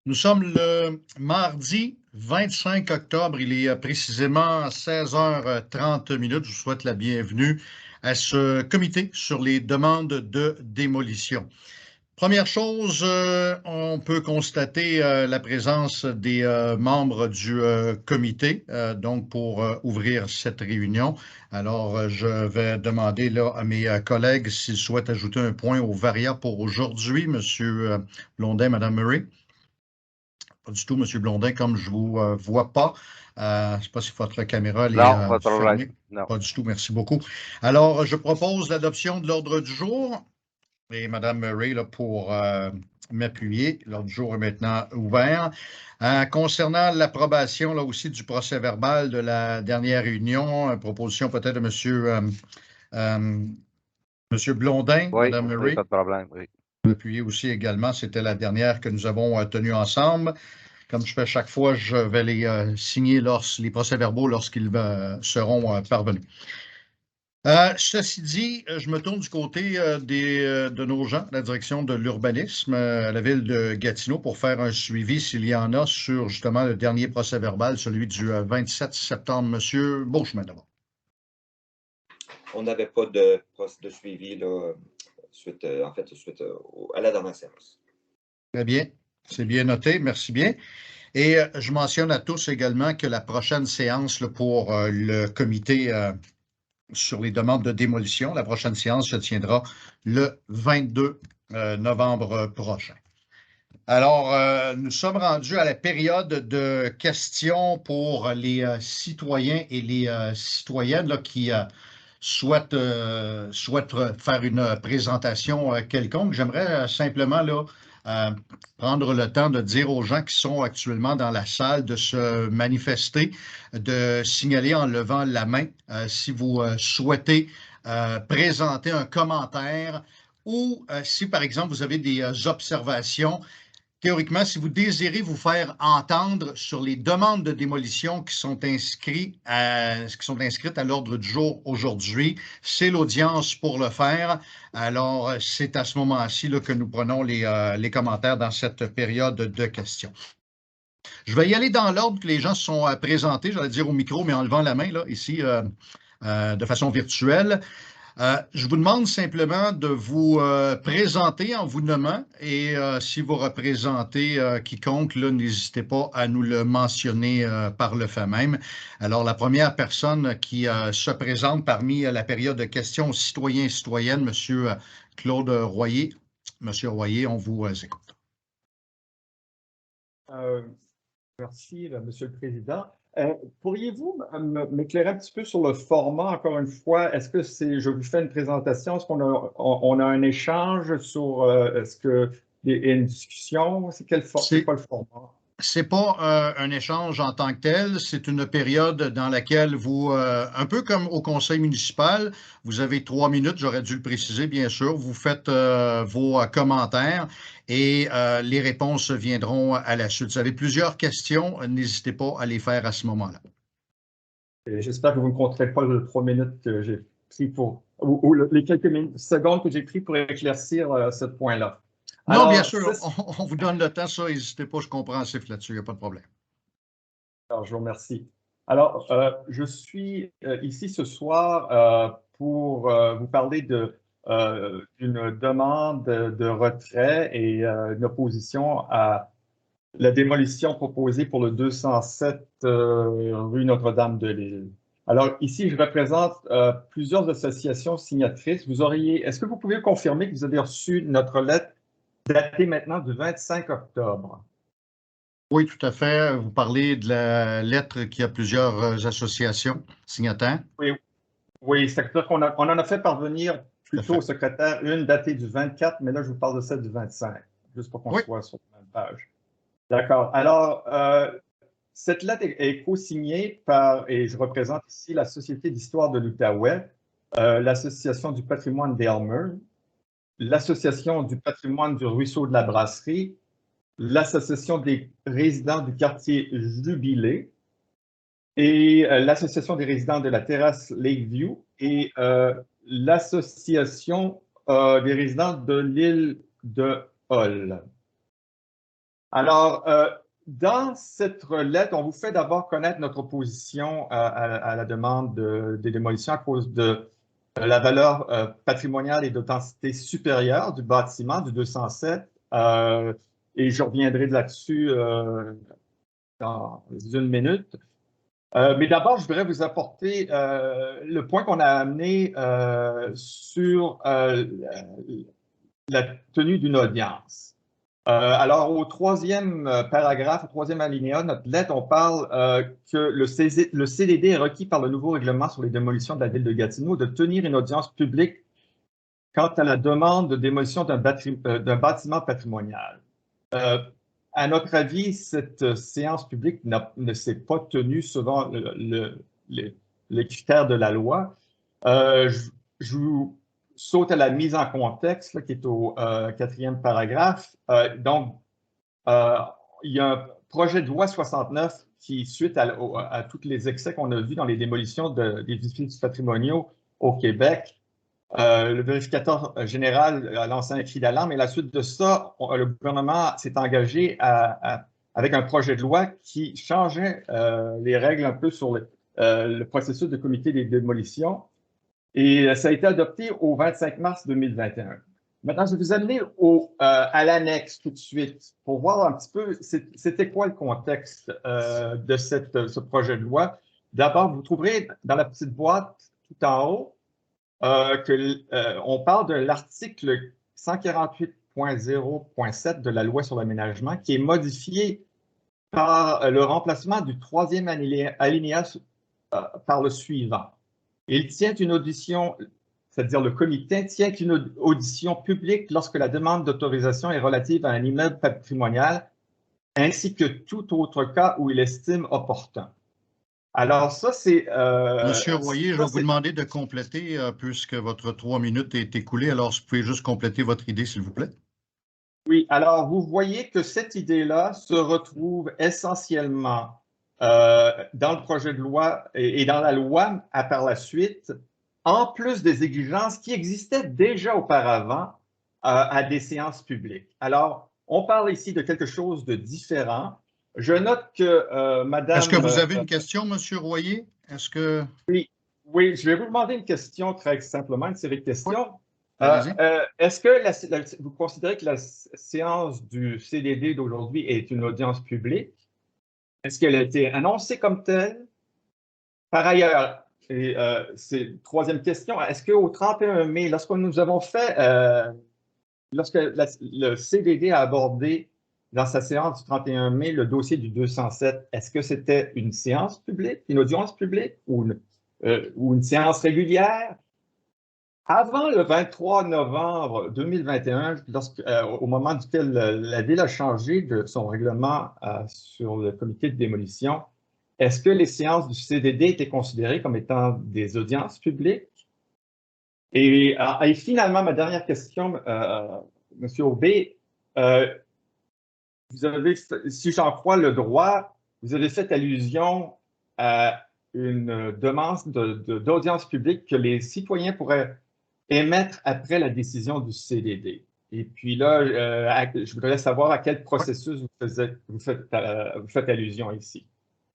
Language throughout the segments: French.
Nous sommes le mardi 25 octobre. Il est précisément 16h30. Je vous souhaite la bienvenue à ce comité sur les demandes de démolition. Première chose, on peut constater la présence des membres du comité, donc pour ouvrir cette réunion. Alors, je vais demander là, à mes collègues s'ils souhaitent ajouter un point au VARIA pour aujourd'hui. Monsieur Blondin, Madame Murray. Pas du tout, Monsieur Blondin, comme je ne vous vois pas. Je ne sais pas si votre caméra elle est Non, pas de problème. fermée. Non. Pas du tout, merci beaucoup. Alors, je propose l'adoption de l'ordre du jour. Et Mme Murray, là, pour m'appuyer, l'ordre du jour est maintenant ouvert. Concernant l'approbation là aussi du procès-verbal de la dernière réunion, proposition peut-être de Monsieur Blondin, Oui, Mme oui, Murray. pas de problème. Oui. M'appuyer aussi également, c'était la dernière que nous avons tenue ensemble. Comme je fais chaque fois, je vais les signer les procès-verbaux lorsqu'ils seront parvenus. Ceci dit, je me tourne du côté de nos gens, la direction de l'urbanisme à la ville de Gatineau, pour faire un suivi, s'il y en a, sur justement le dernier procès-verbal, celui du 27 septembre. Monsieur Beauchemin, d'abord. On n'avait pas de suivi là, suite à la dernière séance. Très bien, c'est bien noté, merci bien. Et je mentionne à tous également que la prochaine séance là, pour le comité sur les demandes de démolition, la prochaine séance se tiendra le 22 novembre prochain. Alors, nous sommes rendus à la période de questions pour les citoyens et les citoyennes là, qui souhaitent faire une présentation quelconque. J'aimerais simplement là, prendre le temps de dire aux gens qui sont actuellement dans la salle de se manifester, de signaler en levant la main si vous souhaitez présenter un commentaire ou si, par exemple, vous avez des observations. Théoriquement, si vous désirez vous faire entendre sur les demandes de démolition qui sont inscrites à l'ordre du jour aujourd'hui, c'est l'audience pour le faire. Alors, c'est à ce moment-ci que nous prenons les commentaires dans cette période de questions. Je vais y aller dans l'ordre que les gens se sont présentés, j'allais dire au micro, mais en levant la main, là, ici, de façon virtuelle. Je vous demande simplement de vous présenter en vous nommant et si vous représentez quiconque, n'hésitez pas à nous le mentionner par le fait même. Alors, la première personne qui se présente parmi la période de questions aux citoyens et citoyennes, M. Claude Royer. Monsieur Royer, on vous écoute. Merci, Monsieur le Président. Pourriez-vous m'éclairer un petit peu sur le format, encore une fois? Est-ce que je vous fais une présentation? Est-ce qu'on a un échange sur, est-ce qu'il y a une discussion? C'est quoi le format? C'est pas un échange en tant que tel, c'est une période dans laquelle vous, un peu comme au conseil municipal, vous avez 3 minutes, j'aurais dû le préciser bien sûr, vous faites vos commentaires et les réponses viendront à la suite. Vous avez plusieurs questions, n'hésitez pas à les faire à ce moment-là. J'espère que vous ne compterez pas les 3 minutes que j'ai pris ou les quelques secondes que j'ai pris pour éclaircir ce point-là. Non, bien sûr, on vous donne le temps, ça, n'hésitez pas, je comprends assez là-dessus, il n'y a pas de problème. Alors, je vous remercie. Alors, je suis ici ce soir pour vous parler d'une demande de retrait et une opposition à la démolition proposée pour le 207 rue Notre-Dame-de-Lille. Alors, ici, je représente plusieurs associations signatrices. Est-ce que vous pouvez confirmer que vous avez reçu notre lettre datée maintenant du 25 octobre? Oui, tout à fait. Vous parlez de la lettre qui a plusieurs associations signataires. Oui, c'est-à-dire qu'on en a fait parvenir plutôt au secrétaire une datée du 24, mais là, je vous parle de celle du 25, juste pour qu'on soit sur la même page. D'accord. Alors, cette lettre est co-signée par, et je représente ici la Société d'histoire de l'Outaouais, l'Association du patrimoine d'Aylmer, l'Association du patrimoine du ruisseau de la Brasserie, l'Association des résidents du quartier Jubilé et l'Association des résidents de la terrasse Lakeview et l'Association des résidents de l'île de Hall. Alors, dans cette lettre, on vous fait d'abord connaître notre opposition à la demande des démolitions à cause de la valeur patrimoniale et d'authenticité supérieure du bâtiment, du 207. Et je reviendrai là-dessus dans une minute. Mais d'abord, je voudrais vous apporter le point qu'on a amené sur la tenue d'une audience. Alors, au troisième paragraphe, au troisième alinéa de notre lettre, on parle que le CDD est requis par le nouveau règlement sur les démolitions de la ville de Gatineau de tenir une audience publique quant à la demande de démolition d'un bâtiment patrimonial. À notre avis, cette séance publique ne s'est pas tenue selon les critères de la loi. Je vous saute à la mise en contexte, là, qui est au quatrième paragraphe. Donc, il y a un projet de loi 69 qui, suite à tous les excès qu'on a vus dans les démolitions d'édifices patrimoniaux au Québec, le vérificateur général a lancé un cri d'alarme et à la suite de ça, le gouvernement s'est engagé avec un projet de loi qui changeait les règles un peu sur le processus de comité des démolitions. Et ça a été adopté au 25 mars 2021. Maintenant, je vais vous amener à l'annexe tout de suite pour voir un petit peu c'était quoi le contexte de ce projet de loi. D'abord, vous trouverez dans la petite boîte tout en haut on parle de l'article 148.0.7 de la loi sur l'aménagement qui est modifié par le remplacement du troisième alinéa par le suivant. Il tient une audition, c'est-à-dire le comité tient une audition publique lorsque la demande d'autorisation est relative à un immeuble patrimonial, ainsi que tout autre cas où il estime opportun. Alors ça, c'est... Monsieur Royer, je vais vous demander de compléter, puisque votre 3 minutes est écoulée. Alors, si vous pouvez juste compléter votre idée, s'il vous plaît. Oui, alors vous voyez que cette idée-là se retrouve essentiellement dans le projet de loi et dans la loi par la suite, en plus des exigences qui existaient déjà auparavant à des séances publiques. Alors, on parle ici de quelque chose de différent. Je note que Madame... Est-ce que vous avez une question, Monsieur Royer? Est-ce que... Oui, je vais vous demander une question très simplement, une série de questions. Oui. Est-ce que vous considérez que la séance du CDD d'aujourd'hui est une audience publique? Est-ce qu'elle a été annoncée comme telle? Par ailleurs, et c'est troisième question, est-ce qu'au 31 mai, lorsque nous avons fait, lorsque le CDD a abordé dans sa séance du 31 mai le dossier du 207, est-ce que c'était une séance publique, une audience publique ou une séance régulière? Avant le 23 novembre 2021, au moment duquel la Ville a changé de son règlement sur le comité de démolition, est-ce que les séances du CDD étaient considérées comme étant des audiences publiques? Et finalement, ma dernière question, M. Aubé, vous avez, si j'en crois le droit, vous avez fait allusion à une demande d'audience publique que les citoyens pourraient émettre après la décision du CDD. Et puis là, je voudrais savoir à quel processus vous faites allusion ici.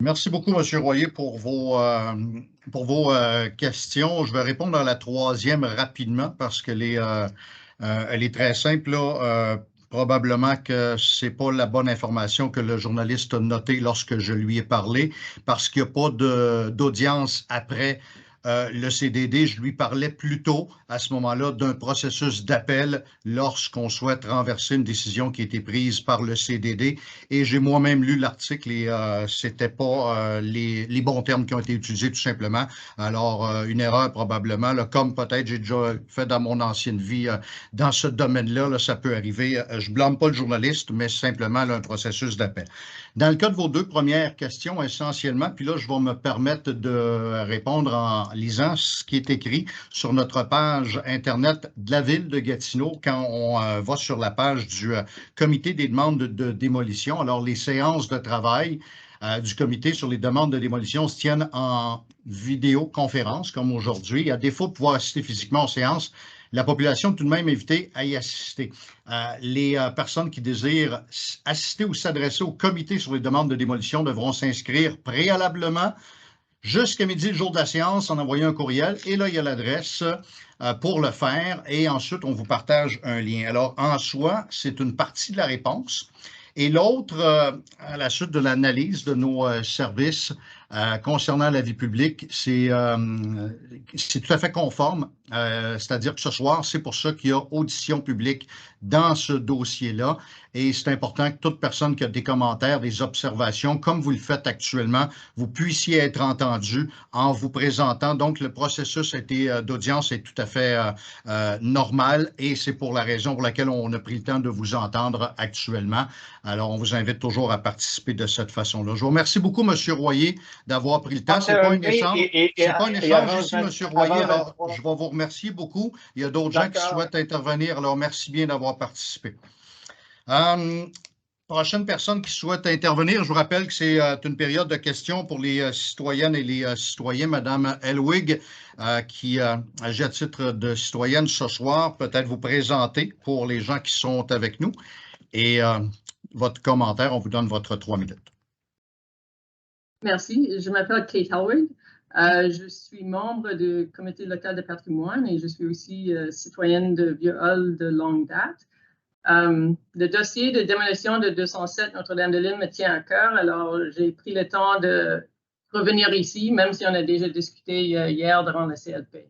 Merci beaucoup, M. Royer, pour vos questions. Je vais répondre à la troisième rapidement parce qu'elle elle est très simple. Là. Probablement que ce n'est pas la bonne information que le journaliste a notée lorsque je lui ai parlé parce qu'il n'y a pas d'audience après le CDD. Je lui parlais plutôt à ce moment-là d'un processus d'appel lorsqu'on souhaite renverser une décision qui a été prise par le CDD. Et j'ai moi-même lu l'article et c'était pas les bons termes qui ont été utilisés tout simplement. Alors, une erreur probablement, là, comme peut-être j'ai déjà fait dans mon ancienne vie dans ce domaine-là, là, ça peut arriver. Je blâme pas le journaliste, mais simplement là, un processus d'appel. Dans le cas de vos deux premières questions, essentiellement, puis là, je vais me permettre de répondre en lisant ce qui est écrit sur notre page Internet de la Ville de Gatineau quand on va sur la page du comité des demandes de démolition. Alors, les séances de travail du comité sur les demandes de démolition se tiennent en vidéoconférence, comme aujourd'hui. À défaut de pouvoir assister physiquement aux séances, la population est tout de même invitée à y assister. Les personnes qui désirent assister ou s'adresser au comité sur les demandes de démolition devront s'inscrire préalablement jusqu'à midi, le jour de la séance, en envoyant un courriel. Et là, il y a l'adresse pour le faire. Et ensuite, on vous partage un lien. Alors, en soi, c'est une partie de la réponse. Et l'autre, à la suite de l'analyse de nos services concernant la vie publique, c'est tout à fait conforme. C'est-à-dire que ce soir, c'est pour ça qu'il y a audition publique dans ce dossier-là. Et c'est important que toute personne qui a des commentaires, des observations, comme vous le faites actuellement, vous puissiez être entendu en vous présentant. Donc, le processus d'audience est tout à fait normal et c'est pour la raison pour laquelle on a pris le temps de vous entendre actuellement. Alors, on vous invite toujours à participer de cette façon-là. Je vous remercie beaucoup, M. Royer, d'avoir pris le temps. Ce n'est pas un échange. C'est pas un échange ici, M. Royer. Alors, je vais vous remercier beaucoup. Il y a d'autres gens qui souhaitent intervenir. Alors, merci bien d'avoir participé. Prochaine personne qui souhaite intervenir, je vous rappelle que c'est une période de questions pour les citoyennes et les citoyens. Madame Elwig, qui agit à titre de citoyenne ce soir, peut-être vous présenter pour les gens qui sont avec nous. Et votre commentaire, on vous donne votre 3 minutes. Merci. Je m'appelle Kate Elwig. Je suis membre du comité local de patrimoine et je suis aussi citoyenne de Vieux-Hall de longue date. Le dossier de démolition de 207 Notre-Dame-de-Lune me tient à cœur, alors j'ai pris le temps de revenir ici, même si on a déjà discuté hier durant le CLP.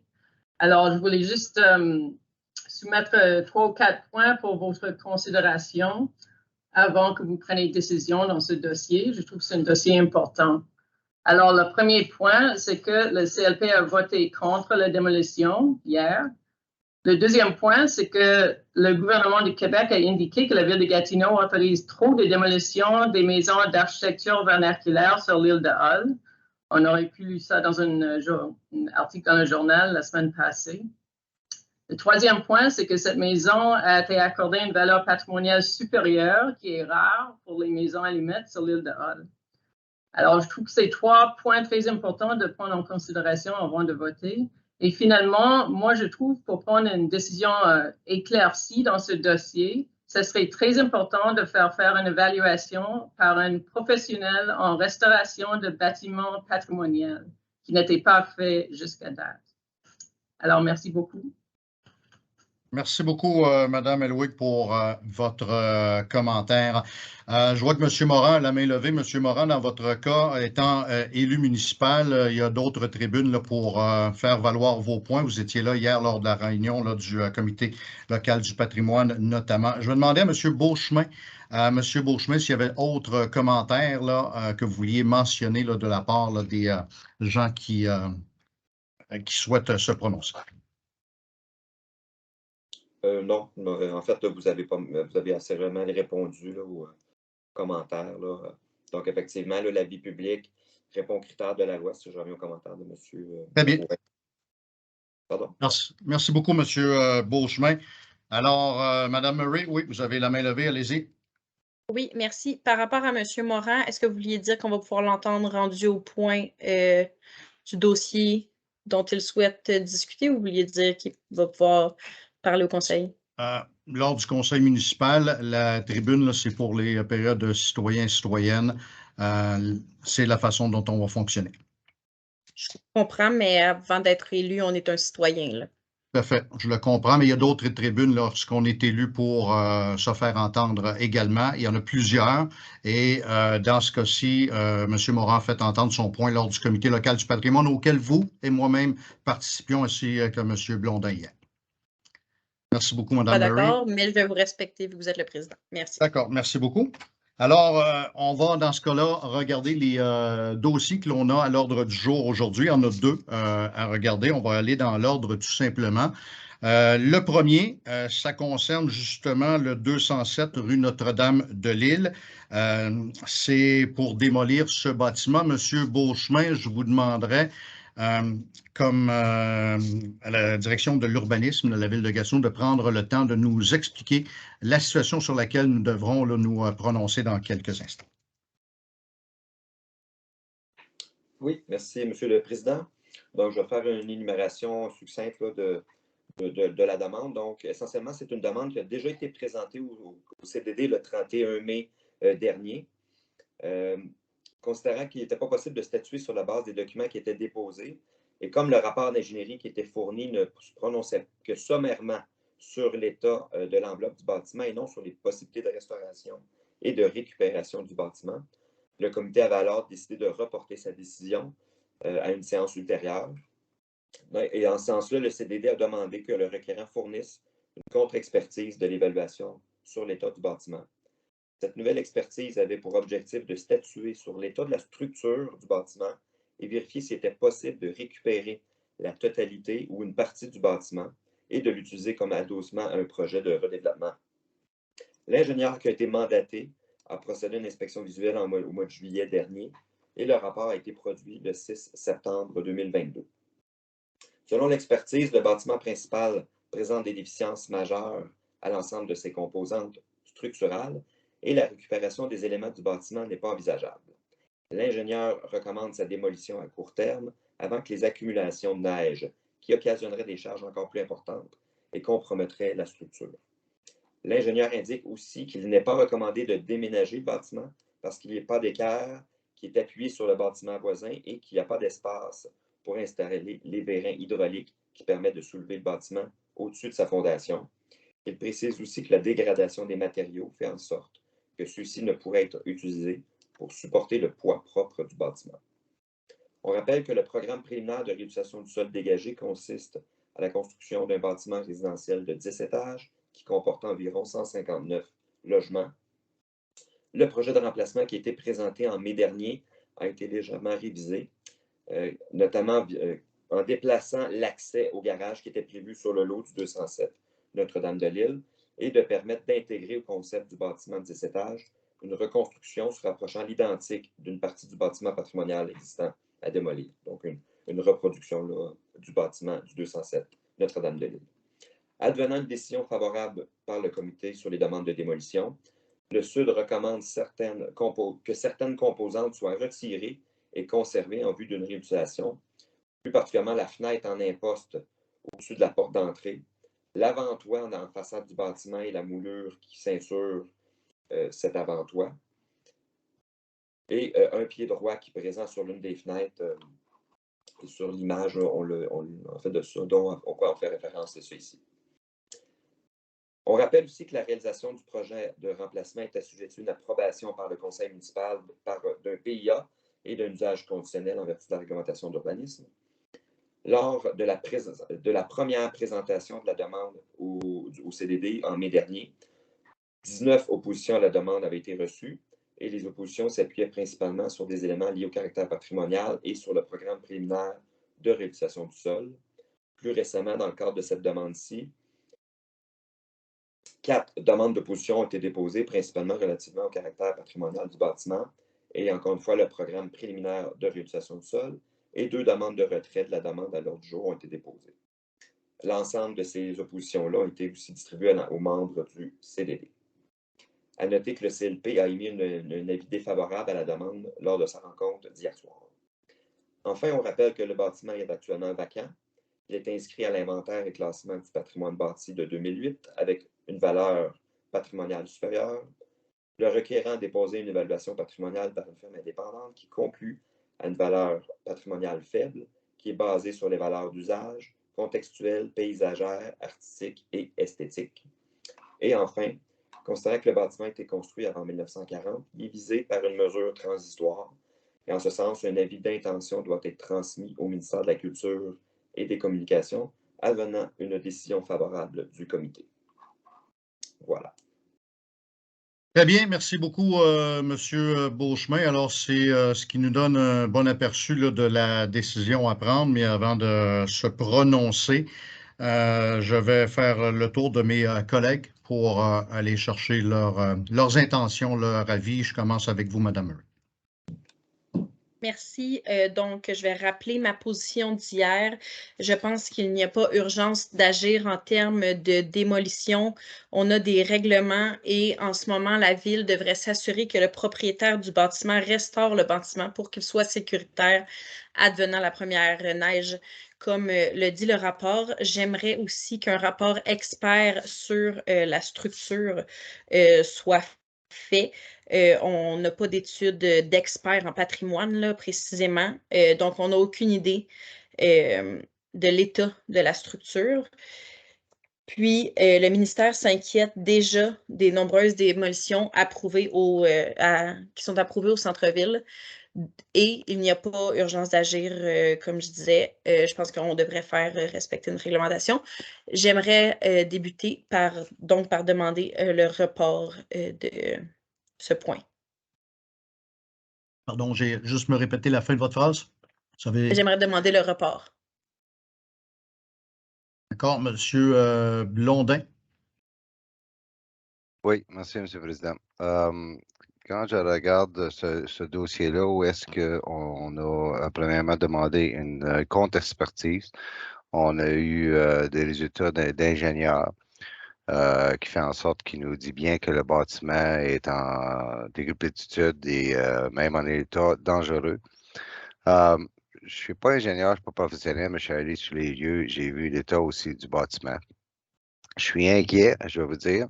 Alors, je voulais juste soumettre 3 ou 4 points pour votre considération avant que vous preniez une décision dans ce dossier. Je trouve que c'est un dossier important. Alors, le premier point, c'est que le CLP a voté contre la démolition hier. Le deuxième point, c'est que le gouvernement du Québec a indiqué que la ville de Gatineau autorise trop de démolitions des maisons d'architecture vernaculaire sur l'île de Hull. On aurait pu lire ça dans un article dans le journal la semaine passée. Le troisième point, c'est que cette maison a été accordée une valeur patrimoniale supérieure, qui est rare pour les maisons allumettes sur l'île de Hull. Alors, je trouve que c'est 3 points très importants de prendre en considération avant de voter. Et finalement, moi, je trouve pour prendre une décision éclaircie dans ce dossier, ce serait très important de faire une évaluation par un professionnel en restauration de bâtiments patrimoniaux, qui n'était pas fait jusqu'à date. Alors, merci beaucoup. Merci beaucoup, Mme Elwig, pour votre commentaire. Je vois que M. Morin a la main levée. M. Morin, dans votre cas, étant élu municipal, il y a d'autres tribunes là, pour faire valoir vos points. Vous étiez là hier lors de la réunion là, du comité local du patrimoine, notamment. Je vais demander à M. Beauchemin, s'il y avait autres commentaires là, que vous vouliez mentionner là, de la part là, des gens qui souhaitent se prononcer. Non, en fait, vous avez assez vraiment répondu là, aux commentaires. Là. Donc, effectivement, la vie publique répond aux critères de la loi, si je reviens aux commentaires de M. Très bien. Pardon? Merci beaucoup, M. Beauchemin. Alors, Mme Murray, oui, vous avez la main levée, allez-y. Oui, merci. Par rapport à M. Morin, est-ce que vous vouliez dire qu'on va pouvoir l'entendre rendu au point du dossier dont il souhaite discuter ou vous vouliez dire qu'il va pouvoir parler au conseil? Lors du conseil municipal, la tribune, c'est pour les périodes de citoyens et citoyennes. C'est la façon dont on va fonctionner. Je comprends, mais avant d'être élu, on est un citoyen. Là. Tout à fait, je le comprends, mais il y a d'autres tribunes lorsqu'on est élu pour se faire entendre également. Il y en a plusieurs. Et dans ce cas-ci, M. Morin a fait entendre son point lors du comité local du patrimoine auquel vous et moi-même participions, ainsi que M. Blondin hier. Merci beaucoup, Mme Murray. D'accord, mais je vais vous respecter vu que vous êtes le président. Merci. D'accord, merci beaucoup. Alors, on va dans ce cas-là regarder les dossiers que l'on a à l'ordre du jour aujourd'hui. Il y en a 2 à regarder. On va aller dans l'ordre tout simplement. Le premier, ça concerne justement le 207 rue Notre-Dame-de-Lille. C'est pour démolir ce bâtiment. Monsieur Beauchemin, je vous demanderai, comme à la direction de l'urbanisme de la ville de Gatineau, de prendre le temps de nous expliquer la situation sur laquelle nous devrons là, nous prononcer dans quelques instants. Oui, merci, M. le Président. Donc, je vais faire une énumération succincte là, de la demande. Donc, essentiellement, c'est une demande qui a déjà été présentée au CDD le 31 mai dernier. Considérant qu'il n'était pas possible de statuer sur la base des documents qui étaient déposés, et comme le rapport d'ingénierie qui était fourni ne se prononçait que sommairement sur l'état de l'enveloppe du bâtiment et non sur les possibilités de restauration et de récupération du bâtiment, le comité avait alors décidé de reporter sa décision à une séance ultérieure. Et en ce sens-là, le CDD a demandé que le requérant fournisse une contre-expertise de l'évaluation sur l'état du bâtiment. Cette nouvelle expertise avait pour objectif de statuer sur l'état de la structure du bâtiment et vérifier s'il était possible de récupérer la totalité ou une partie du bâtiment et de l'utiliser comme adossement à un projet de redéveloppement. L'ingénieur qui a été mandaté a procédé à une inspection visuelle au mois de juillet dernier et le rapport a été produit le 6 septembre 2022. Selon l'expertise, le bâtiment principal présente des déficiences majeures à l'ensemble de ses composantes structurales et la récupération des éléments du bâtiment n'est pas envisageable. L'ingénieur recommande sa démolition à court terme avant que les accumulations de neige, qui occasionneraient des charges encore plus importantes et compromettraient la structure. L'ingénieur indique aussi qu'il n'est pas recommandé de déménager le bâtiment parce qu'il n'y a pas d'équerre qui est appuyé sur le bâtiment voisin et qu'il n'y a pas d'espace pour installer les vérins hydrauliques qui permettent de soulever le bâtiment au-dessus de sa fondation. Il précise aussi que la dégradation des matériaux fait en sorte que ceux-ci ne pourraient être utilisés pour supporter le poids propre du bâtiment. On rappelle que le programme préliminaire de réutilisation du sol dégagé consiste à la construction d'un bâtiment résidentiel de 10 étages qui comporte environ 159 logements. Le projet de remplacement qui a été présenté en mai dernier a été légèrement révisé, notamment en déplaçant l'accès au garage qui était prévu sur le lot du 207 Notre-Dame-de-l'Île et de permettre d'intégrer au concept du bâtiment de 10 étages une reconstruction se rapprochant l'identique d'une partie du bâtiment patrimonial existant à démolir. Donc, une reproduction là, du bâtiment du 207 Notre-Dame-de-l'Île. Advenant une décision favorable par le comité sur les demandes de démolition, le Sud recommande que certaines composantes soient retirées et conservées en vue d'une réutilisation, plus particulièrement la fenêtre en imposte au-dessus de la porte d'entrée, l'avant-toit dans la façade du bâtiment et la moulure qui ceinture cet avant-toit, et un pied droit qui est présent sur l'une des fenêtres. Sur l'image, on fait de ça, dont à quoi on fait référence, c'est ça ici. On rappelle aussi que la réalisation du projet de remplacement est assujettie à une approbation par le conseil municipal d'un PIA et d'un usage conditionnel en vertu de la réglementation d'urbanisme. Lors de la première présentation de la demande au CDD en mai dernier, 19 oppositions à la demande avaient été reçues et les oppositions s'appuyaient principalement sur des éléments liés au caractère patrimonial et sur le programme préliminaire de réutilisation du sol. Plus récemment, dans le cadre de cette demande-ci, 4 demandes d'opposition ont été déposées, principalement relativement au caractère patrimonial du bâtiment et, encore une fois, le programme préliminaire de réutilisation du sol, et 2 demandes de retrait de la demande à l'ordre du jour ont été déposées. L'ensemble de ces oppositions-là ont été aussi distribuées aux membres du CDD. À noter que le CLP a émis un avis défavorable à la demande lors de sa rencontre d'hier soir. Enfin, on rappelle que le bâtiment est actuellement vacant. Il est inscrit à l'inventaire et classement du patrimoine bâti de 2008 avec une valeur patrimoniale supérieure. Le requérant a déposé une évaluation patrimoniale par une firme indépendante qui conclut à une valeur patrimoniale faible qui est basée sur les valeurs d'usage, contextuelles, paysagères, artistiques et esthétiques. Et enfin, considérant que le bâtiment a été construit avant 1940, il est visé par une mesure transitoire. Et en ce sens, un avis d'intention doit être transmis au ministère de la Culture et des Communications, advenant une décision favorable du comité. Voilà. Très bien, merci beaucoup, M. Beauchemin. Alors, c'est ce qui nous donne un bon aperçu là, de la décision à prendre, mais avant de se prononcer, je vais faire le tour de mes collègues pour aller chercher leurs intentions, leur avis. Je commence avec vous, Mme Murray. Merci. Donc, je vais rappeler ma position d'hier. Je pense qu'il n'y a pas urgence d'agir en termes de démolition. On a des règlements et en ce moment, la Ville devrait s'assurer que le propriétaire du bâtiment restaure le bâtiment pour qu'il soit sécuritaire advenant la première neige. Comme le dit le rapport, j'aimerais aussi qu'un rapport expert sur la structure soit fait. On n'a pas d'études d'experts en patrimoine, là, précisément. Donc, on n'a aucune idée de l'état de la structure. Puis, le ministère s'inquiète déjà des nombreuses démolitions approuvées qui sont approuvées au centre-ville. Et il n'y a pas urgence d'agir, comme je disais. Je pense qu'on devrait faire respecter une réglementation. J'aimerais débuter par demander le report de ce point. Pardon, j'ai juste me répéter la fin de votre phrase. J'aimerais demander le report. D'accord, Monsieur Blondin. Oui, merci, M. le Président. Quand je regarde ce dossier-là, où est-ce qu'on a premièrement demandé une contre-expertise, on a eu des résultats d'ingénieurs qui fait en sorte qu'il nous dit bien que le bâtiment est en décrépitude et même en état dangereux. Je ne suis pas ingénieur, je ne suis pas professionnel, mais je suis allé sur les lieux, j'ai vu l'état aussi du bâtiment. Je suis inquiet, je vais vous dire.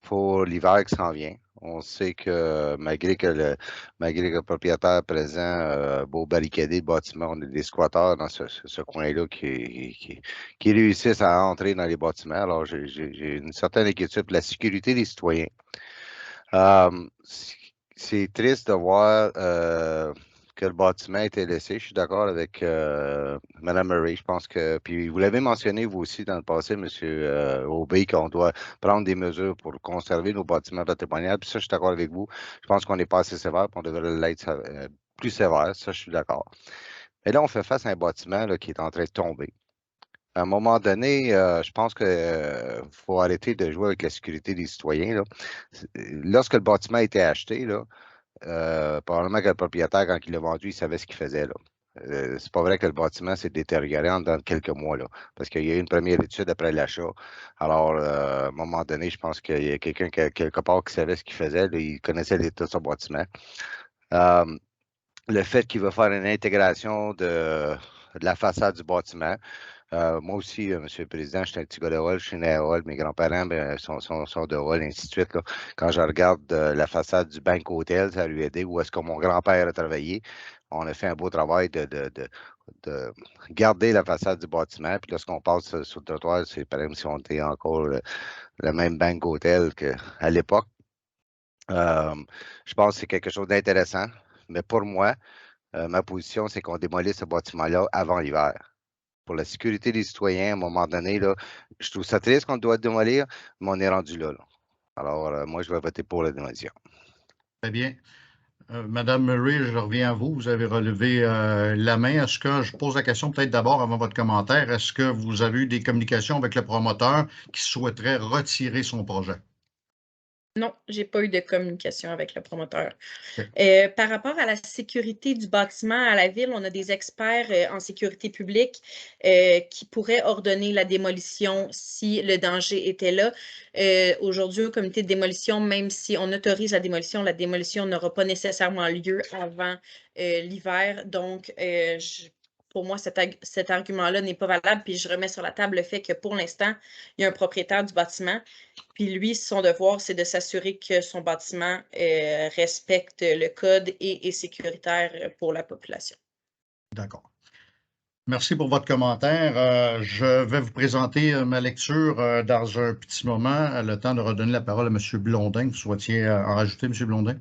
Pour l'hiver qui s'en vient. On sait que malgré que le propriétaire présent beau barricader le bâtiment, on a des squatteurs dans ce coin-là qui réussissent à entrer dans les bâtiments. Alors, j'ai une certaine inquiétude pour la sécurité des citoyens. C'est triste de voir que le bâtiment a été laissé. Je suis d'accord avec Mme Murray. Je pense que, puis vous l'avez mentionné vous aussi dans le passé, M. Aubé, qu'on doit prendre des mesures pour conserver nos bâtiments patrimoniaux. Puis ça, je suis d'accord avec vous. Je pense qu'on n'est pas assez sévère, puis on devrait l'être plus sévère. Ça, je suis d'accord. Mais là, on fait face à un bâtiment là, qui est en train de tomber. À un moment donné, je pense qu'il faut arrêter de jouer avec la sécurité des citoyens. Là. Lorsque le bâtiment a été acheté, là, probablement que le propriétaire, quand il l'a vendu, il savait ce qu'il faisait. Là. C'est pas vrai que le bâtiment s'est détérioré dans quelques mois, là, parce qu'il y a eu une première étude après l'achat. Alors, à un moment donné, je pense qu'il y a quelqu'un quelque part qui savait ce qu'il faisait. Là, il connaissait l'état de son bâtiment. Le fait qu'il va faire une intégration de la façade du bâtiment. Moi aussi, Monsieur le Président, je suis un petit gars de Hall, je suis né à Hall, mes grands-parents sont de Hall, et ainsi de suite. Là. Quand je regarde la façade du Bank Hotel, ça lui a aidé, où est-ce que mon grand-père a travaillé, on a fait un beau travail de garder la façade du bâtiment. Puis lorsqu'on passe sur le trottoir, c'est pareil comme si on était encore le même Bank Hotel qu'à l'époque. Je pense que c'est quelque chose d'intéressant, mais pour moi, ma position, c'est qu'on démolisse ce bâtiment-là avant l'hiver. Pour la sécurité des citoyens, à un moment donné, là, je trouve ça triste qu'on doit démolir, mais on est rendu là. Alors, moi, je vais voter pour la démolition. Très bien. Madame Murray, je reviens à vous. Vous avez relevé la main. Est-ce que je pose la question peut-être d'abord avant votre commentaire? Est-ce que vous avez eu des communications avec le promoteur qui souhaiterait retirer son projet? Non, j'ai pas eu de communication avec le promoteur. Okay. Par rapport à la sécurité du bâtiment à la ville, on a des experts en sécurité publique qui pourraient ordonner la démolition si le danger était là. Aujourd'hui, au comité de démolition, même si on autorise la démolition n'aura pas nécessairement lieu avant l'hiver. Donc, pour moi, cet argument-là n'est pas valable. Puis je remets sur la table le fait que pour l'instant, il y a un propriétaire du bâtiment. Puis lui, son devoir, c'est de s'assurer que son bâtiment respecte le code et est sécuritaire pour la population. D'accord. Merci pour votre commentaire. Je vais vous présenter ma lecture dans un petit moment. Le temps de redonner la parole à M. Blondin. Vous souhaitiez en rajouter, M. Blondin?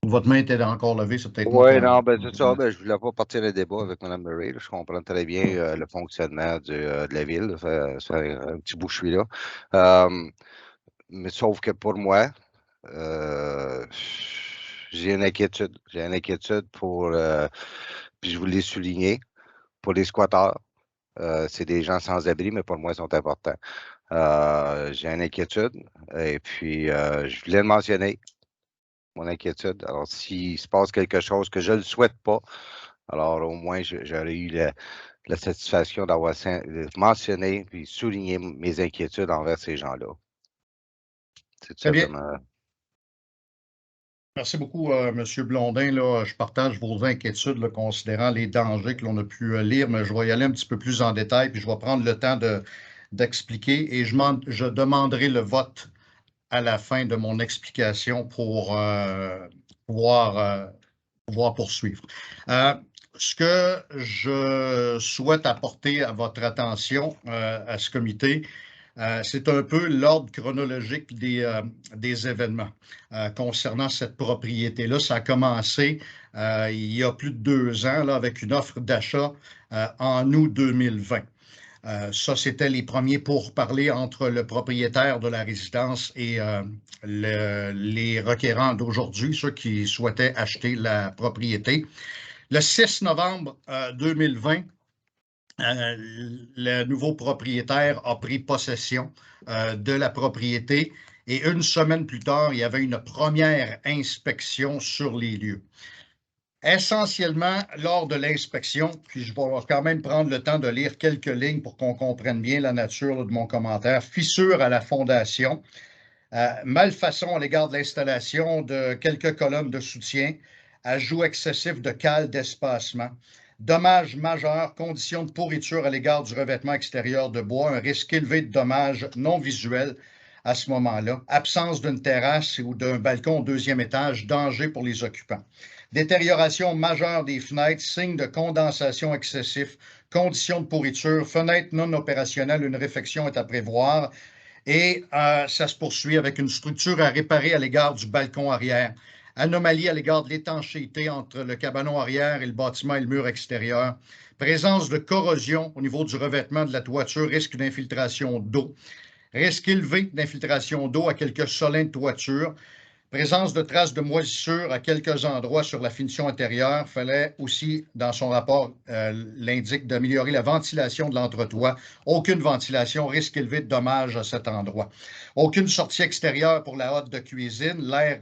Votre main était encore levée, c'est peut-être moi. Oui, non, ben c'est ça. Ben, je ne voulais pas partir le débat avec Mme Murray. Là. Je comprends très bien le fonctionnement de la ville. Ça un petit bout, je suis là. Mais sauf que pour moi, j'ai une inquiétude. J'ai une inquiétude pour, puis je vous l'ai souligné, pour les squatteurs. C'est des gens sans abri, mais pour moi, ils sont importants. J'ai une inquiétude et puis je voulais le mentionner. mon inquiétude. Alors, s'il se passe quelque chose que je ne le souhaite pas, alors au moins j'aurais eu la satisfaction d'avoir mentionné puis souligné mes inquiétudes envers ces gens-là. C'est tout Très bien. simplement. Merci beaucoup, M. Blondin. Là, je partage vos inquiétudes là, considérant les dangers que l'on a pu lire, mais je vais y aller un petit peu plus en détail, puis je vais prendre le temps d'expliquer et je demanderai le vote à la fin de mon explication pour pouvoir poursuivre. Ce que je souhaite apporter à votre attention à ce comité, c'est un peu l'ordre chronologique des événements concernant cette propriété-là. Ça a commencé il y a plus de 2 ans là, avec une offre d'achat en août 2020. Ça, c'était les premiers pourparlers entre le propriétaire de la résidence et les requérants d'aujourd'hui, ceux qui souhaitaient acheter la propriété. Le 6 novembre 2020, le nouveau propriétaire a pris possession de la propriété et une semaine plus tard, il y avait une première inspection sur les lieux. Essentiellement, lors de l'inspection, puis je vais quand même prendre le temps de lire quelques lignes pour qu'on comprenne bien la nature de mon commentaire. Fissure à la fondation, malfaçon à l'égard de l'installation de quelques colonnes de soutien, ajout excessif de cales d'espacement, dommages majeurs, conditions de pourriture à l'égard du revêtement extérieur de bois, un risque élevé de dommages non visuels à ce moment-là, absence d'une terrasse ou d'un balcon au 2e étage, danger pour les occupants. Détérioration majeure des fenêtres, signe de condensation excessif, conditions de pourriture, fenêtres non opérationnelles, une réfection est à prévoir. Et ça se poursuit avec une structure à réparer à l'égard du balcon arrière. Anomalie à l'égard de l'étanchéité entre le cabanon arrière et le bâtiment et le mur extérieur. Présence de corrosion au niveau du revêtement de la toiture, risque d'infiltration d'eau. Risque élevé d'infiltration d'eau à quelques solins de toiture. Présence de traces de moisissure à quelques endroits sur la finition intérieure. Il fallait aussi, dans son rapport, l'indique d'améliorer la ventilation de l'entretoit. Aucune ventilation, risque élevé de dommages à cet endroit. Aucune sortie extérieure pour la hotte de cuisine. L'air,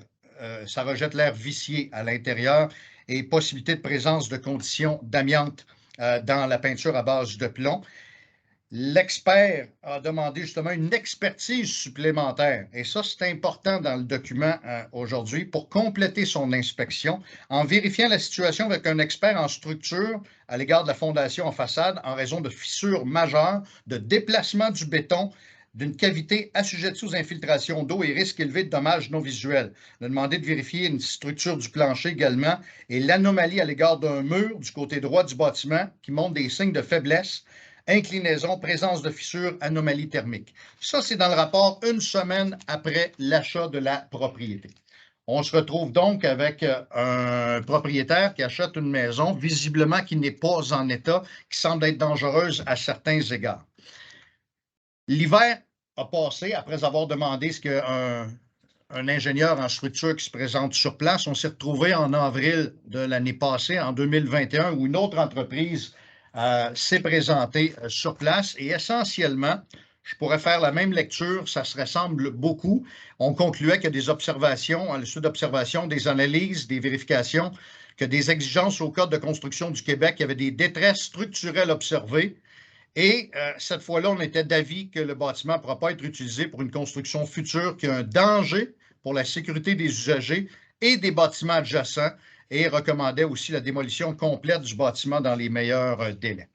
ça rejette l'air vicié à l'intérieur et possibilité de présence de conditions d'amiante dans la peinture à base de plomb. L'expert a demandé justement une expertise supplémentaire. Et ça, c'est important dans le document aujourd'hui pour compléter son inspection en vérifiant la situation avec un expert en structure à l'égard de la fondation en façade en raison de fissures majeures, de déplacement du béton, d'une cavité assujettie aux infiltrations d'eau et risque élevé de dommages non visuels. On a demandé de vérifier une structure du plancher également et l'anomalie à l'égard d'un mur du côté droit du bâtiment qui montre des signes de faiblesse. Inclinaison, présence de fissures, anomalie thermique. Ça, c'est dans le rapport une semaine après l'achat de la propriété. On se retrouve donc avec un propriétaire qui achète une maison, visiblement qui n'est pas en état, qui semble être dangereuse à certains égards. L'hiver a passé, après avoir demandé ce qu'un ingénieur en structure qui se présente sur place. On s'est retrouvé en avril de l'année passée, en 2021, où une autre entreprise s'est présentée sur place et essentiellement, je pourrais faire la même lecture, ça se ressemble beaucoup. On concluait qu'il y a des observations, à l'issue d'observations, des analyses, des vérifications, que des exigences au Code de construction du Québec, il y avait des détresses structurelles observées. Et cette fois-là, on était d'avis que le bâtiment ne pourra pas être utilisé pour une construction future qui a un danger pour la sécurité des usagers et des bâtiments adjacents et recommandait aussi la démolition complète du bâtiment dans les meilleurs délais.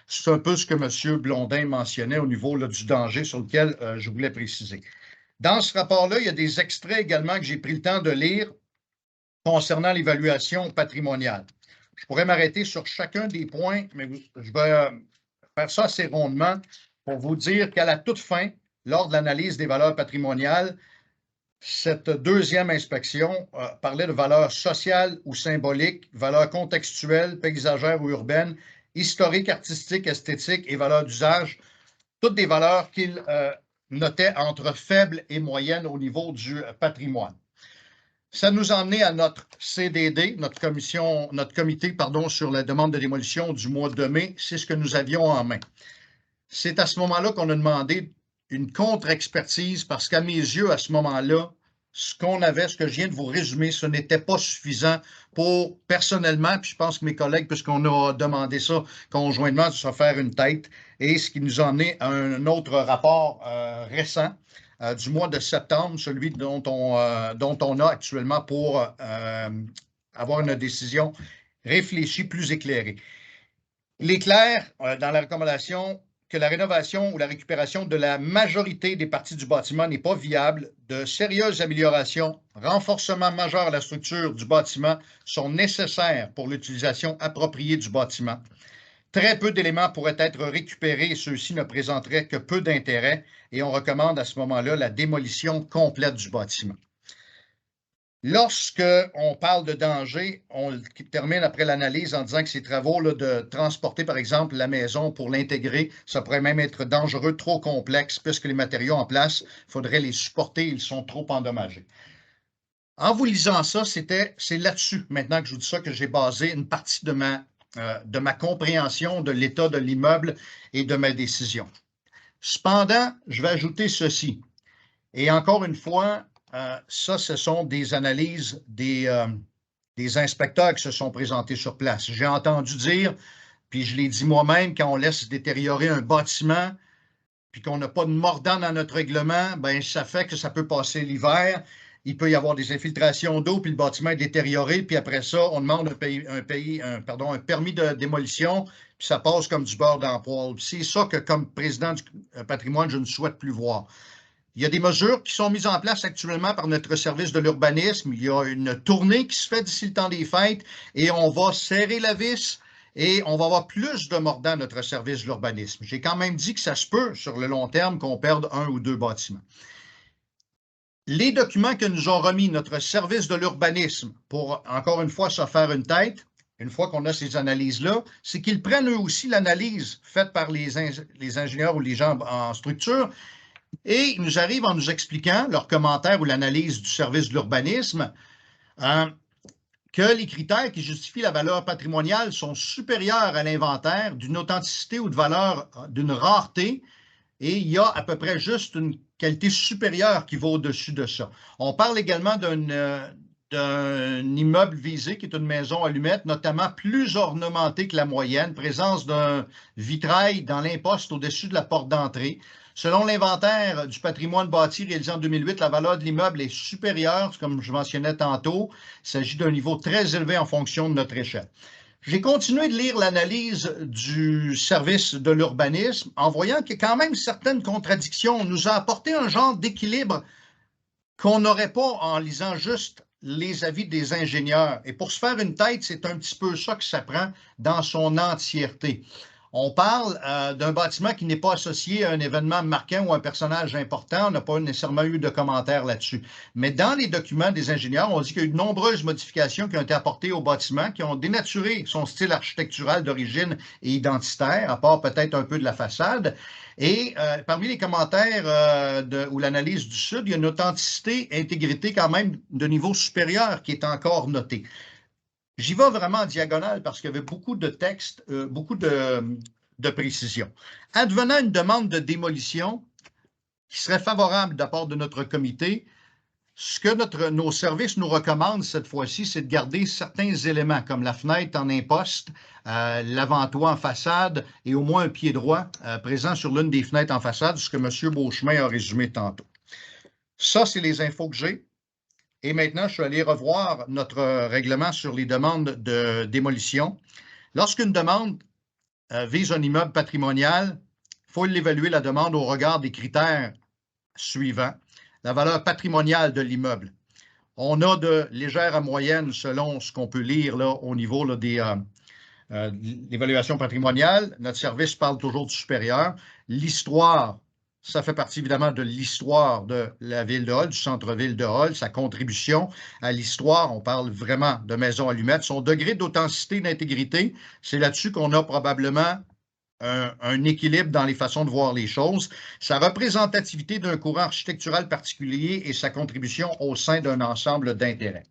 C'est un peu ce que M. Blondin mentionnait au niveau là, du danger sur lequel je voulais préciser. Dans ce rapport-là, il y a des extraits également que j'ai pris le temps de lire concernant l'évaluation patrimoniale. Je pourrais m'arrêter sur chacun des points, mais je vais faire ça assez rondement pour vous dire qu'à la toute fin, lors de l'analyse des valeurs patrimoniales, cette deuxième inspection parlait de valeurs sociales ou symboliques, valeurs contextuelles, paysagères ou urbaines, historiques, artistiques, esthétiques et valeurs d'usage, toutes des valeurs qu'il notait entre faibles et moyennes au niveau du patrimoine. Ça nous a emmené à notre CDD, notre comité sur la demande de démolition du mois de mai. C'est ce que nous avions en main. C'est à ce moment-là qu'on a demandé une contre-expertise parce qu'à mes yeux, à ce moment-là, ce qu'on avait, ce que je viens de vous résumer, ce n'était pas suffisant pour, personnellement, puis je pense que mes collègues, puisqu'on a demandé ça conjointement, de se faire une tête, et ce qui nous a amené à un autre rapport récent du mois de septembre, celui dont on a actuellement pour avoir une décision réfléchie, plus éclairée. Il est clair dans la recommandation que la rénovation ou la récupération de la majorité des parties du bâtiment n'est pas viable. De sérieuses améliorations, renforcements majeurs à la structure du bâtiment sont nécessaires pour l'utilisation appropriée du bâtiment. Très peu d'éléments pourraient être récupérés et ceux-ci ne présenteraient que peu d'intérêt et on recommande à ce moment-là la démolition complète du bâtiment. Lorsqu'on parle de danger, on termine après l'analyse en disant que ces travaux là, de transporter, par exemple, la maison pour l'intégrer, ça pourrait même être dangereux, trop complexe, puisque les matériaux en place, il faudrait les supporter, ils sont trop endommagés. En vous lisant ça, c'est là-dessus, maintenant que je vous dis ça, que j'ai basé une partie de ma compréhension de l'état de l'immeuble et de ma décision. Cependant, je vais ajouter ceci. Et encore une fois, ça, ce sont des analyses des inspecteurs qui se sont présentés sur place. J'ai entendu dire, puis je l'ai dit moi-même, quand on laisse détériorer un bâtiment, puis qu'on n'a pas de mordant dans notre règlement, bien, ça fait que ça peut passer l'hiver. Il peut y avoir des infiltrations d'eau, puis le bâtiment est détérioré, puis après ça, on demande un permis de démolition, puis ça passe comme du beurre dans le poêle. C'est ça que, comme président du patrimoine, je ne souhaite plus voir. Il y a des mesures qui sont mises en place actuellement par notre service de l'urbanisme. Il y a une tournée qui se fait d'ici le temps des fêtes et on va serrer la vis et on va avoir plus de mordants à notre service de l'urbanisme. J'ai quand même dit que ça se peut sur le long terme qu'on perde 1 ou 2 bâtiments. Les documents que nous ont remis notre service de l'urbanisme pour, encore une fois, se faire une tête, une fois qu'on a ces analyses-là, c'est qu'ils prennent eux aussi l'analyse faite par les ingénieurs ou les gens en structure. Et ils nous arrivent en nous expliquant, leur commentaire ou l'analyse du service de l'urbanisme, que les critères qui justifient la valeur patrimoniale sont supérieurs à l'inventaire d'une authenticité ou de valeur d'une rareté, et il y a à peu près juste une qualité supérieure qui va au-dessus de ça. On parle également d'un immeuble visé, qui est une maison allumette, notamment plus ornementée que la moyenne, présence d'un vitrail dans l'imposte au-dessus de la porte d'entrée. Selon l'inventaire du patrimoine bâti réalisé en 2008, la valeur de l'immeuble est supérieure, comme je mentionnais tantôt. Il s'agit d'un niveau très élevé en fonction de notre échelle. J'ai continué de lire l'analyse du service de l'urbanisme en voyant qu'il y a quand même certaines contradictions. On nous a apporté un genre d'équilibre qu'on n'aurait pas en lisant juste les avis des ingénieurs. Et pour se faire une tête, c'est un petit peu ça que ça prend dans son entièreté. On parle d'un bâtiment qui n'est pas associé à un événement marquant ou un personnage important. On n'a pas nécessairement eu de commentaires là-dessus. Mais dans les documents des ingénieurs, on dit qu'il y a eu de nombreuses modifications qui ont été apportées au bâtiment, qui ont dénaturé son style architectural d'origine et identitaire, à part peut-être un peu de la façade. Et parmi les commentaires ou l'analyse du Sud, il y a une authenticité, intégrité quand même de niveau supérieur qui est encore notée. J'y vais vraiment en diagonale parce qu'il y avait beaucoup de textes, beaucoup de précisions. Advenant une demande de démolition qui serait favorable de la part de notre comité, ce que nos services nous recommandent cette fois-ci, c'est de garder certains éléments comme la fenêtre en imposte, l'avant-toit en façade et au moins un pied droit présent sur l'une des fenêtres en façade, ce que M. Beauchemin a résumé tantôt. Ça, c'est les infos que j'ai. Et maintenant, je suis allé revoir notre règlement sur les demandes de démolition. Lorsqu'une demande vise un immeuble patrimonial, il faut l'évaluer la demande au regard des critères suivants. La valeur patrimoniale de l'immeuble. On a de légère à moyenne selon ce qu'on peut lire là, au niveau là, de l'évaluation patrimoniale. Notre service parle toujours du supérieur. L'histoire. Ça fait partie évidemment de l'histoire de la ville de Hull, du centre-ville de Hull, sa contribution à l'histoire. On parle vraiment de maison allumette. Son degré d'authenticité et d'intégrité, c'est là-dessus qu'on a probablement un équilibre dans les façons de voir les choses. Sa représentativité d'un courant architectural particulier et sa contribution au sein d'un ensemble d'intérêts.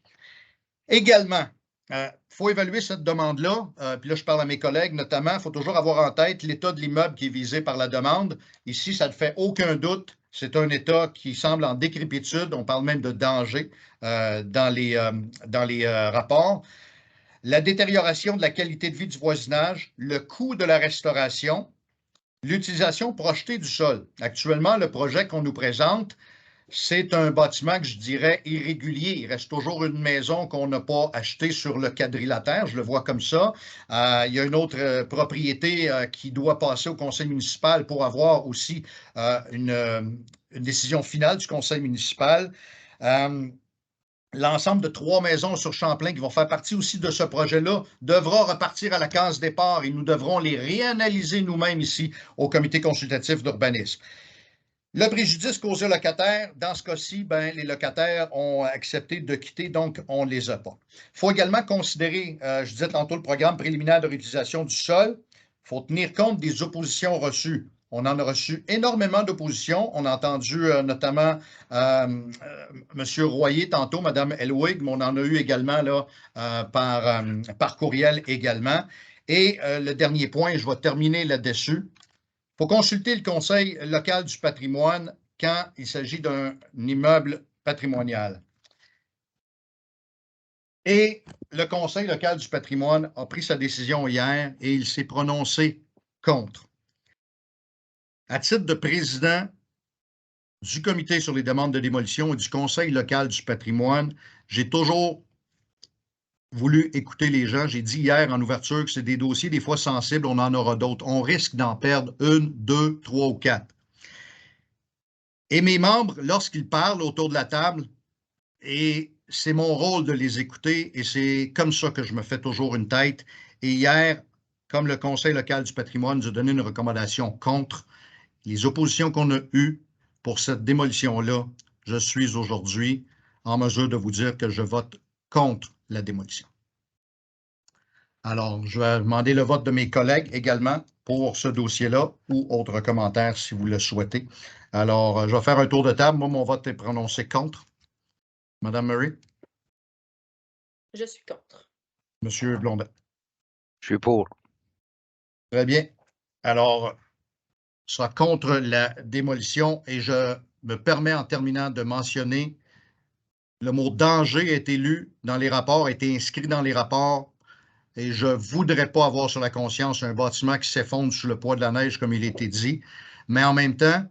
Également, il faut évaluer cette demande-là, puis là je parle à mes collègues notamment, il faut toujours avoir en tête l'état de l'immeuble qui est visé par la demande. Ici, ça ne fait aucun doute, C'est un état qui semble en décrépitude. On parle même de danger dans les rapports. La détérioration de la qualité de vie du voisinage, le coût de la restauration, l'utilisation projetée du sol. Actuellement, le projet qu'on nous présente, c'est un bâtiment que je dirais irrégulier. Il reste toujours une maison qu'on n'a pas achetée sur le quadrilatère, je le vois comme ça. Il y a une autre propriété qui doit passer au conseil municipal pour avoir aussi une décision finale du conseil municipal. L'ensemble de 3 maisons sur Champlain qui vont faire partie aussi de ce projet-là devra repartir à la case départ et nous devrons les réanalyser nous-mêmes ici au comité consultatif d'urbanisme. Le préjudice causé aux locataires, dans ce cas-ci, les locataires ont accepté de quitter, donc on ne les a pas. Il faut également considérer, je disais tantôt, le programme préliminaire de réutilisation du sol. Il faut tenir compte des oppositions reçues. On en a reçu énormément d'oppositions. On a entendu notamment M. Royer tantôt, Mme Elwig, mais on en a eu également là, par courriel également. Et le dernier point, je vais terminer là-dessus. Il faut consulter le Conseil local du patrimoine quand il s'agit d'un immeuble patrimonial. Et le Conseil local du patrimoine a pris sa décision hier et il s'est prononcé contre. À titre de président du comité sur les demandes de démolition et du Conseil local du patrimoine, j'ai toujours voulu écouter les gens. J'ai dit hier en ouverture que c'est des dossiers des fois sensibles, on en aura d'autres. On risque d'en perdre 1, 2, 3 ou 4. Et mes membres, lorsqu'ils parlent autour de la table, et c'est mon rôle de les écouter, et c'est comme ça que je me fais toujours une tête. Et hier, comme le Conseil local du patrimoine nous a donné une recommandation contre les oppositions qu'on a eues pour cette démolition-là, je suis aujourd'hui en mesure de vous dire que je vote contre la démolition. Alors, je vais demander le vote de mes collègues également pour ce dossier-là ou autres commentaires si vous le souhaitez. Alors, je vais faire un tour de table. Moi, mon vote est prononcé contre. Madame Murray? Je suis contre. Monsieur Blondin? Je suis pour. Très bien. Alors, ce sera contre la démolition et je me permets en terminant de mentionner le mot danger est élu dans les rapports, a été inscrit dans les rapports et je ne voudrais pas avoir sur la conscience un bâtiment qui s'effondre sous le poids de la neige comme il a été dit. Mais en même temps,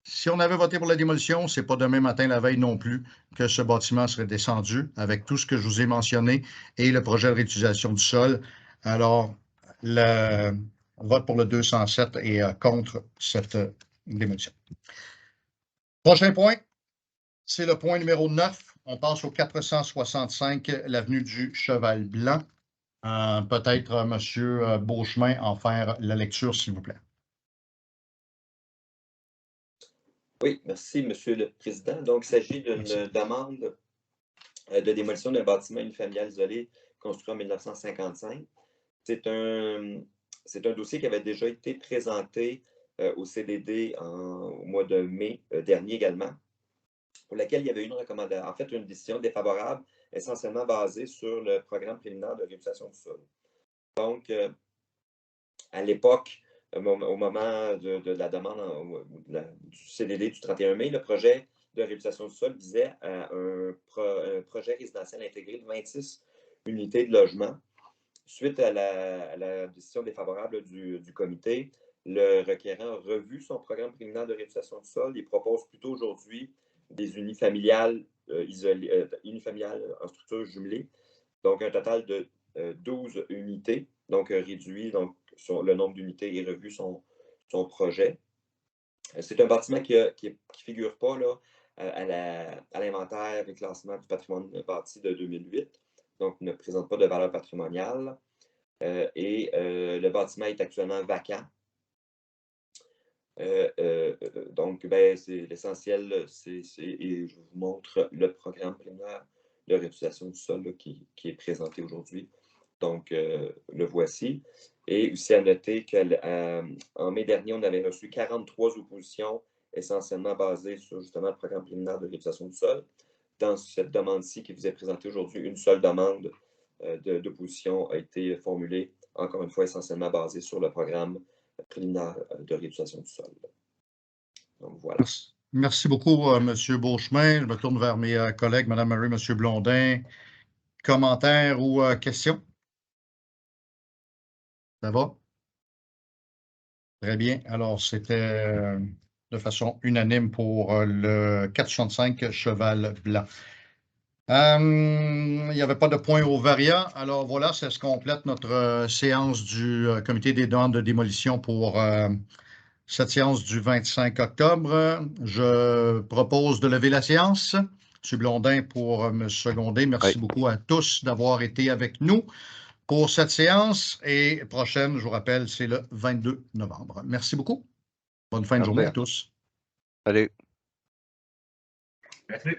si on avait voté pour la démolition, ce n'est pas demain matin, la veille non plus, que ce bâtiment serait descendu avec tout ce que je vous ai mentionné et le projet de réutilisation du sol. Alors, le vote pour le 207 est contre cette démolition. Prochain point, c'est le point numéro 9. On passe au 465, l'avenue du Cheval-Blanc. Peut-être M. Beauchemin en faire la lecture, s'il vous plaît. Oui, merci, Monsieur le Président. Donc, il s'agit d'une demande de démolition d'un bâtiment unifamilial isolé construit en 1955. C'est un dossier qui avait déjà été présenté au CDD au mois de mai dernier également, pour laquelle il y avait une recommandation, en fait, une décision défavorable, essentiellement basée sur le programme préliminaire de réutilisation du sol. Donc, à l'époque, au moment de la demande du CDD du 31 mai, le projet de réutilisation du sol visait un projet résidentiel intégré de 26 unités de logement. Suite à la décision défavorable du comité, le requérant a revu son programme préliminaire de réutilisation du sol et propose plutôt aujourd'hui des unifamiliales unifamiliales en structure jumelée, donc un total de 12 unités, donc réduit, donc le nombre d'unités et revu son projet. C'est un bâtiment qui ne figure pas là, à l'inventaire et classement du patrimoine bâti de 2008, donc ne présente pas de valeur patrimoniale. Le bâtiment est actuellement vacant. Donc, c'est l'essentiel, et je vous montre le programme préliminaire de réutilisation du sol là, qui est présenté aujourd'hui. Donc, le voici. Et aussi à noter qu'en mai dernier, on avait reçu 43 oppositions, essentiellement basées sur justement le programme préliminaire de réutilisation du sol. Dans cette demande-ci qui vous est présentée aujourd'hui, une seule demande d'opposition a été formulée, encore une fois, essentiellement basée sur le programme préliminaire de réutilisation du sol. Donc, voilà. Merci beaucoup, M. Beauchemin. Je me tourne vers mes collègues, Mme Marie, M. Blondin. Commentaires ou questions? Ça va? Très bien. Alors, c'était de façon unanime pour le 465 Cheval Blanc. Il n'y avait pas de point au variant. Alors voilà, ça se complète notre séance du comité des demandes de démolition pour cette séance du 25 octobre. Je propose de lever la séance. M. Blondin pour me seconder. Merci beaucoup à tous d'avoir été avec nous pour cette séance. Et prochaine, je vous rappelle, c'est le 22 novembre. Merci beaucoup. Bonne fin de journée à tous. Salut. Merci.